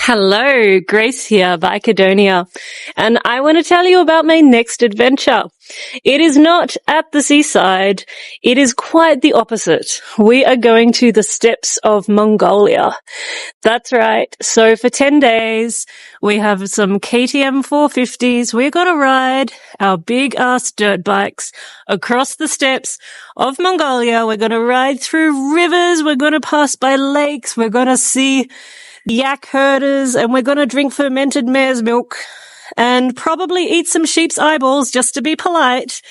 Hello, Grace here, BikeHedonia, and I want to tell you about my next adventure. It is not at the seaside, it is quite the opposite. We are going to the steppes of Mongolia. That's right, so for 10 days, we have some KTM 450s. We're going to ride our big-ass dirt bikes across the steppes of Mongolia. We're going to ride through rivers, we're going to pass by lakes, we're going to see yak herders, and we're going to drink fermented mare's milk and probably eat some sheep's eyeballs just to be polite.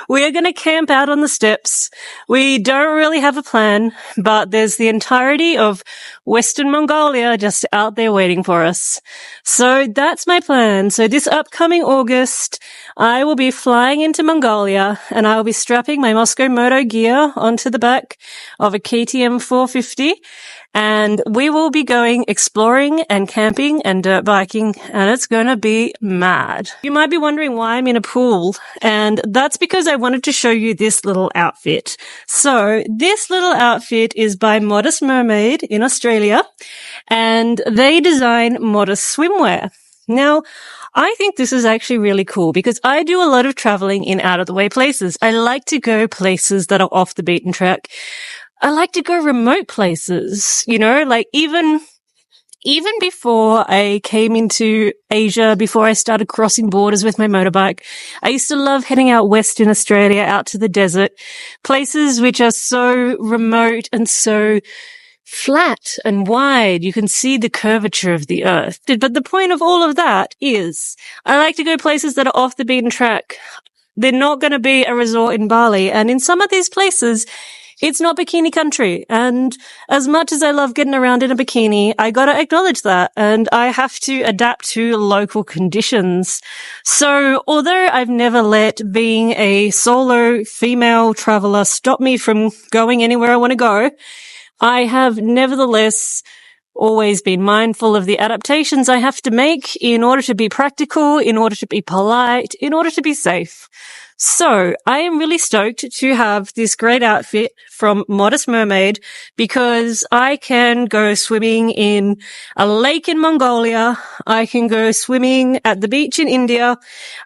We're going to camp out on the steppes. We don't really have a plan, but there's the entirety of Western Mongolia just out there waiting for us. So that's my plan. So this upcoming August, I will be flying into Mongolia and I will be strapping my Mosko moto gear onto the back of a KTM 450. And we will be going exploring and camping and dirt biking, and it's going to be mad. You might be wondering why I'm in a pool, and that's because I wanted to show you this little outfit. So this little outfit is by Modest Mermaid in Australia, and they design modest swimwear. Now, I think this is actually really cool because I do a lot of traveling in out-of-the-way places. I like to go places that are off the beaten track. I like to go remote places, like even before I came into Asia, before I started crossing borders with my motorbike, I used to love heading out west in Australia, out to the desert, places which are so remote and so flat and wide. You can see the curvature of the earth. But the point of all of that is I like to go places that are off the beaten track. They're not going to be a resort in Bali. And in some of these places, it's not bikini country. And as much as I love getting around in a bikini, I gotta acknowledge that. And I have to adapt to local conditions. So although I've never let being a solo female traveler stop me from going anywhere I want to go, I have nevertheless always been mindful of the adaptations I have to make in order to be practical, in order to be polite, in order to be safe. So I am really stoked to have this great outfit from Modest Mermaid because I can go swimming in a lake in Mongolia. I can go swimming at the beach in India.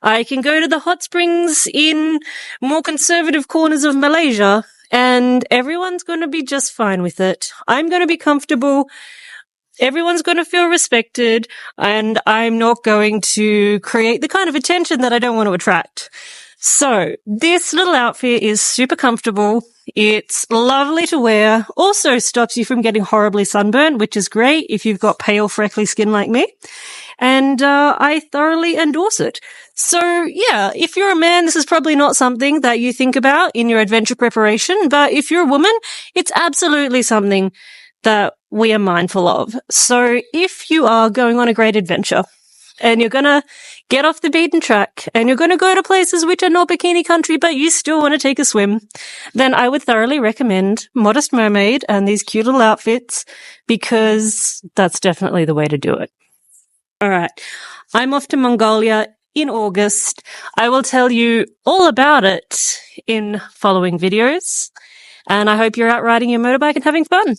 I can go to the hot springs in more conservative corners of Malaysia, and everyone's going to be just fine with it. I'm going to be comfortable. Everyone's going to feel respected, and I'm not going to create the kind of attention that I don't want to attract. So this little outfit is super comfortable. It's lovely to wear. Also stops you from getting horribly sunburned, which is great if you've got pale, freckly skin like me. And I thoroughly endorse it. So yeah, if you're a man, this is probably not something that you think about in your adventure preparation. But if you're a woman, it's absolutely something that we are mindful of. So if you are going on a great adventure and you're going to get off the beaten track and you're going to go to places which are not bikini country, but you still want to take a swim, then I would thoroughly recommend Modest Mermaid and these cute little outfits because that's definitely the way to do it. All right. I'm off to Mongolia in August. I will tell you all about it in following videos, and I hope you're out riding your motorbike and having fun.